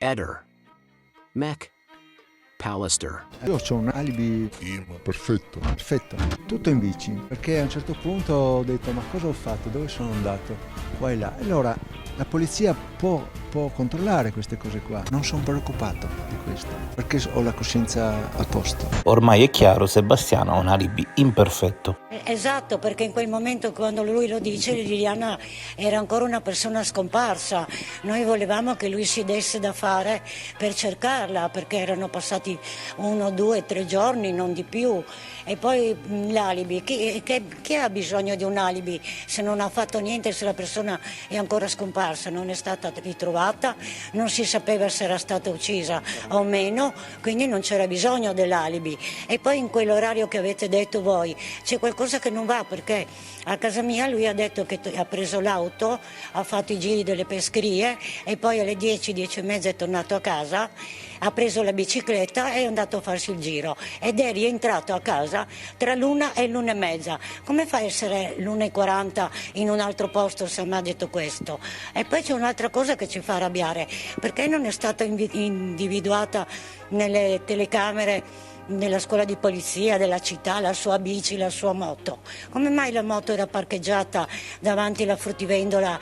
Eder, McAllister. Io ho un alibi Perfetto. perfetto, tutto in bici, perché a un certo punto ho detto ma cosa ho fatto, dove sono andato, qua e là. E allora la polizia può controllare queste cose qua, non sono preoccupato di questo, perché ho la coscienza a posto. Ormai è chiaro, Sebastiano ha un alibi imperfetto. Esatto, perché in quel momento quando lui lo dice Liliana era ancora una persona scomparsa. Noi volevamo che lui si desse da fare per cercarla, perché erano passati 1, 2, 3 giorni, non di più. E poi l'alibi, chi ha bisogno di un alibi se non ha fatto niente, se la persona è ancora scomparsa, non è stata ritrovata, non si sapeva se era stata uccisa o meno, quindi non c'era bisogno dell'alibi. E poi in quell'orario che avete detto voi c'è qualcosa che non va, perché a casa mia lui ha detto che ha preso l'auto, ha fatto i giri delle pescherie e poi alle 10, 10 e mezza è tornato a casa, ha preso la bicicletta e è andato a farsi il giro ed è rientrato a casa tra l'1 e l'1 e mezza. Come fa a essere l'1:40 in un altro posto se mi ha detto questo? E poi c'è un'altra cosa che ci fa arrabbiare, perché non è stata individuata nelle telecamere nella scuola di polizia della città la sua bici, la sua moto. Come mai la moto era parcheggiata davanti alla fruttivendola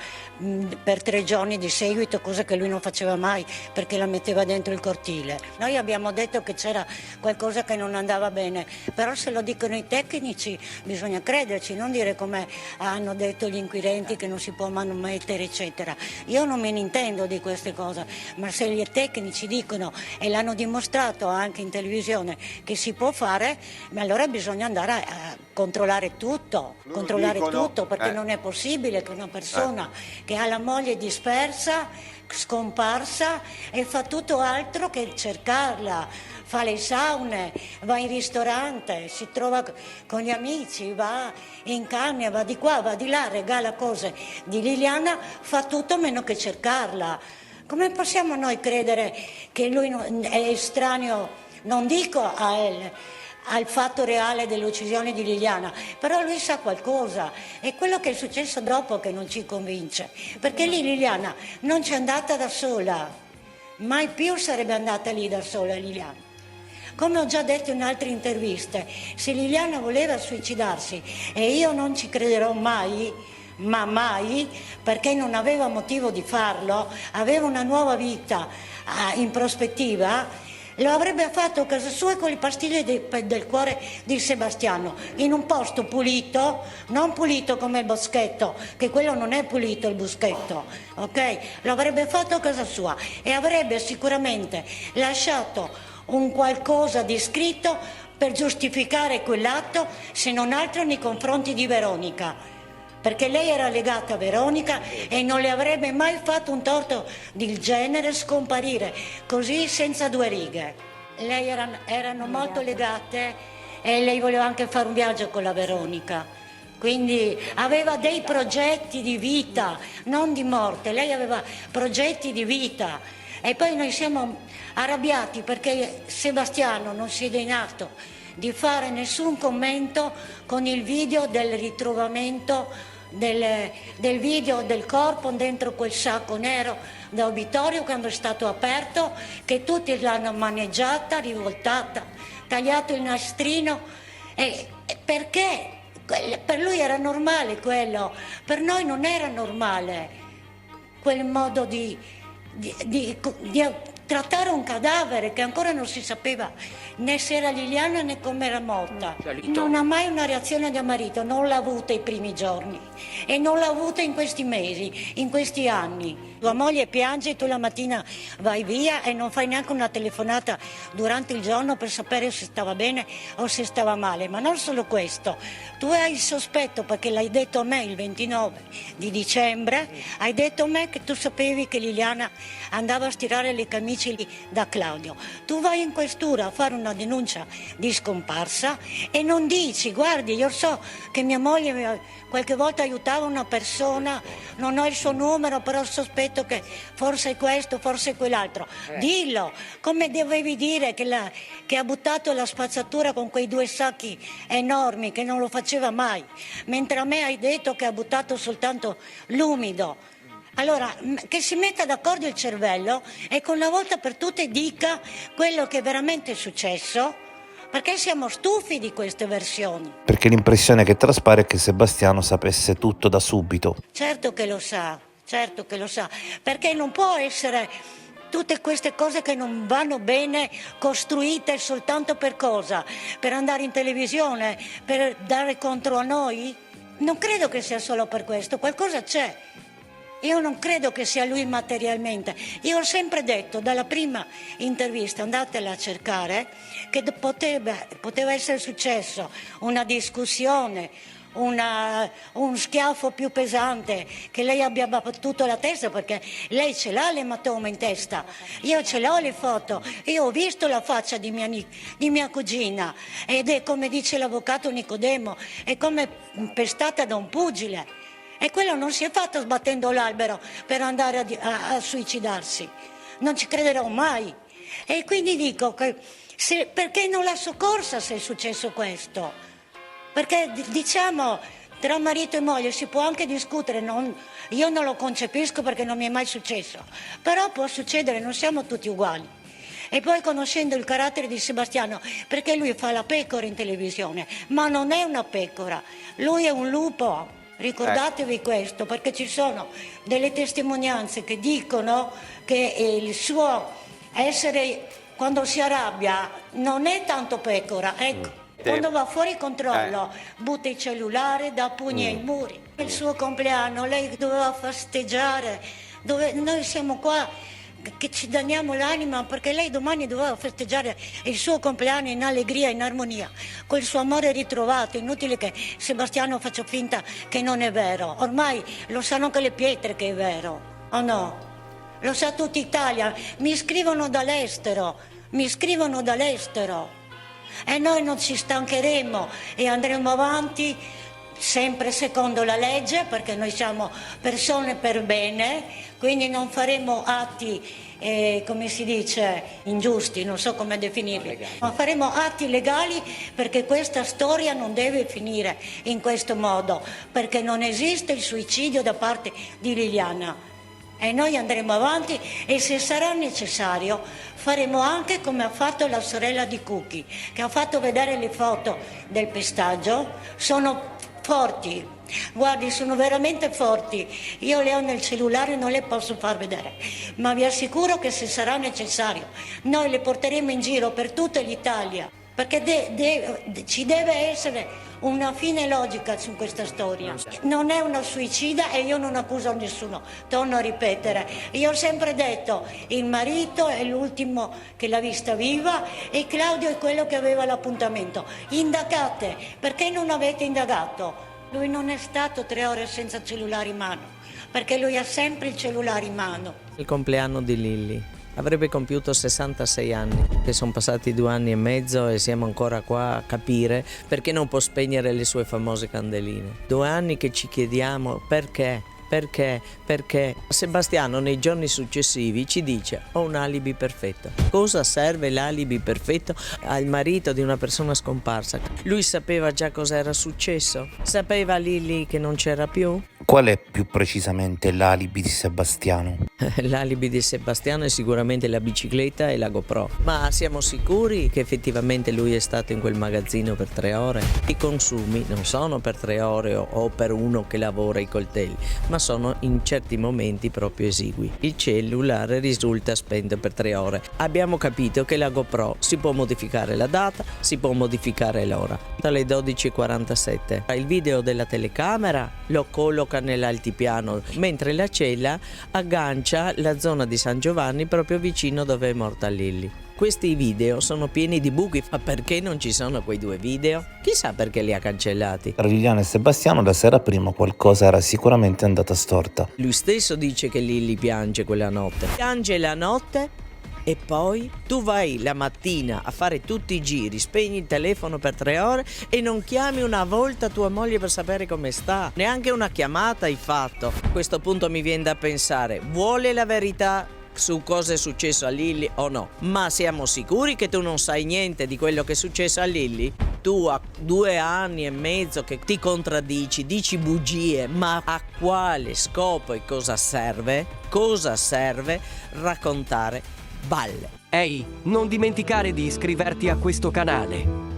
per 3 giorni di seguito, cosa che lui non faceva mai perché la metteva dentro il cortile? Noi abbiamo detto che c'era qualcosa che non andava bene, però se lo dicono i tecnici bisogna crederci, non dire come hanno detto gli inquirenti che non si può manomettere eccetera. Io non me ne intendo di queste cose, ma se gli tecnici dicono e l'hanno dimostrato anche in televisione che si può fare, ma allora bisogna andare a controllare tutto, perché non è possibile che una persona che ha la moglie dispersa, scomparsa e fa tutto altro che cercarla, fa le saune, va in ristorante, si trova con gli amici, va in cambia, va di qua, va di là, regala cose di Liliana, fa tutto meno che cercarla. Come possiamo noi credere che lui è estraneo? Non dico al fatto reale dell'uccisione di Liliana, però lui sa qualcosa, è quello che è successo dopo che non ci convince, perché lì Liliana non c'è andata da sola, mai più sarebbe andata lì da sola Liliana. Come ho già detto in altre interviste, se Liliana voleva suicidarsi, e io non ci crederò mai, ma mai, perché non aveva motivo di farlo, aveva una nuova vita in prospettiva, lo avrebbe fatto a casa sua con le pastiglie del cuore di Sebastiano, in un posto pulito, non pulito come il boschetto, che quello non è pulito il boschetto, ok? Lo avrebbe fatto a casa sua e avrebbe sicuramente lasciato un qualcosa di scritto per giustificare quell'atto, se non altro nei confronti di Veronica. Perché lei era legata a Veronica e non le avrebbe mai fatto un torto del genere scomparire così senza 2 righe. Lei erano molto legate e lei voleva anche fare un viaggio con la Veronica. Quindi aveva dei progetti di vita, non di morte, lei aveva progetti di vita. E poi noi siamo arrabbiati perché Sebastiano non si è degnato di fare nessun commento con il video del ritrovamento del video del corpo dentro quel sacco nero da obitorio quando è stato aperto, che tutti l'hanno maneggiata, rivoltata, tagliato il nastrino. Perché? Per lui era normale quello, per noi non era normale quel modo di trattare un cadavere che ancora non si sapeva né se era Liliana né come era morta. Non ha mai una reazione da marito, non l'ha avuta i primi giorni e non l'ha avuta in questi mesi, in questi anni. Tua moglie piange, tu la mattina vai via e non fai neanche una telefonata durante il giorno per sapere se stava bene o se stava male. Ma non solo questo, tu hai il sospetto, perché l'hai detto a me il 29 di dicembre, hai detto a me che tu sapevi che Liliana andava a stirare le camicie da Claudio. Tu vai in questura a fare una denuncia di scomparsa e non dici, guardi, io so che mia moglie qualche volta aiutava una persona, non ho il suo numero, però sospetto che forse è questo, forse è quell'altro. Dillo, come dovevi dire che ha buttato la spazzatura con quei 2 sacchi enormi, che non lo faceva mai, mentre a me hai detto che ha buttato soltanto l'umido. Allora, che si metta d'accordo il cervello e con una volta per tutte dica quello che veramente è successo, perché siamo stufi di queste versioni. Perché l'impressione che traspare è che Sebastiano sapesse tutto da subito. Certo che lo sa, perché non può essere tutte queste cose che non vanno bene costruite soltanto per cosa? Per andare in televisione, per dare contro a noi? Non credo che sia solo per questo, qualcosa c'è. Io non credo che sia lui materialmente. Io ho sempre detto, dalla prima intervista, andatela a cercare, che poteva essere successo una discussione, un schiaffo più pesante, che lei abbia battuto la testa, perché lei ce l'ha l'ematoma in testa. Io ce l'ho le foto, io ho visto la faccia di mia cugina ed è, come dice l'avvocato Nicodemo, è come pestata da un pugile. E quello non si è fatto sbattendo l'albero per andare a suicidarsi. Non ci crederò mai. E quindi dico che perché non l'ha soccorsa se è successo questo? Perché diciamo, tra marito e moglie si può anche discutere, io non lo concepisco perché non mi è mai successo, però può succedere, non siamo tutti uguali. E poi conoscendo il carattere di Sebastiano, perché lui fa la pecora in televisione, ma non è una pecora, lui è un lupo. Ricordatevi questo, perché ci sono delle testimonianze che dicono che il suo essere, quando si arrabbia, non è tanto pecora, ecco. Quando va fuori controllo, butta il cellulare, dà pugni ai muri. Il suo compleanno, lei doveva festeggiare, noi siamo qua che ci danniamo l'anima, perché lei domani doveva festeggiare il suo compleanno in allegria, in armonia, col suo amore ritrovato. Inutile che Sebastiano faccia finta che non è vero, ormai lo sanno anche le pietre che è vero, o no? Lo sa tutta Italia, mi scrivono dall'estero e noi non ci stancheremo e andremo avanti sempre secondo la legge, perché noi siamo persone per bene, quindi non faremo atti, come si dice, ingiusti, non so come definirli, ma faremo atti legali, perché questa storia non deve finire in questo modo, perché non esiste il suicidio da parte di Liliana. E noi andremo avanti e se sarà necessario faremo anche come ha fatto la sorella di Cucchi, che ha fatto vedere le foto del pestaggio. Sono forti, guardi, sono veramente forti. Io le ho nel cellulare, non le posso far vedere, ma vi assicuro che se sarà necessario noi le porteremo in giro per tutta l'Italia, perché ci deve essere una fine logica su questa storia. Non è una suicida e io non accuso nessuno, torno a ripetere. Io ho sempre detto, il marito è l'ultimo che l'ha vista viva e Claudio è quello che aveva l'appuntamento. Indagate, perché non avete indagato? Lui non è stato 3 ore senza cellulare in mano, perché lui ha sempre il cellulare in mano. Il compleanno di Lilli. Avrebbe compiuto 66 anni, che sono passati 2 anni e mezzo e siamo ancora qua a capire perché non può spegnere le sue famose candeline. 2 anni che ci chiediamo perché. Sebastiano nei giorni successivi ci dice: ho un alibi perfetto. Cosa serve l'alibi perfetto al marito di una persona scomparsa? Lui sapeva già cosa era successo? Sapeva Lilli che non c'era più? Qual è più precisamente l'alibi di Sebastiano? L'alibi di Sebastiano è sicuramente la bicicletta e la GoPro. Ma siamo sicuri che effettivamente lui è stato in quel magazzino per 3 ore? I consumi non sono per 3 ore o per uno che lavora i coltelli, ma sono in certi momenti proprio esigui. Il cellulare risulta spento per 3 ore. Abbiamo capito che la GoPro si può modificare la data, si può modificare l'ora. Alle 12:47 il video della telecamera lo colloca nell'altipiano, mentre la cella aggancia la zona di San Giovanni proprio vicino dove è morta Lilli. Questi video sono pieni di buchi, ma perché non ci sono quei 2 video? Chissà perché li ha cancellati. Tra Liliana e Sebastiano la sera prima qualcosa era sicuramente andata storta. Lui stesso dice che Lilli piange quella notte. Piange la notte e poi tu vai la mattina a fare tutti i giri, spegni il telefono per 3 ore e non chiami una volta tua moglie per sapere come sta. Neanche una chiamata hai fatto. A questo punto mi viene da pensare, vuole la verità su cosa è successo a Lilli o no? Ma siamo sicuri che tu non sai niente di quello che è successo a Lilli? tu a 2 anni e mezzo che ti contraddici, dici bugie, ma a quale scopo e cosa serve? Cosa serve raccontare balle? Ehi, non dimenticare di iscriverti a questo canale.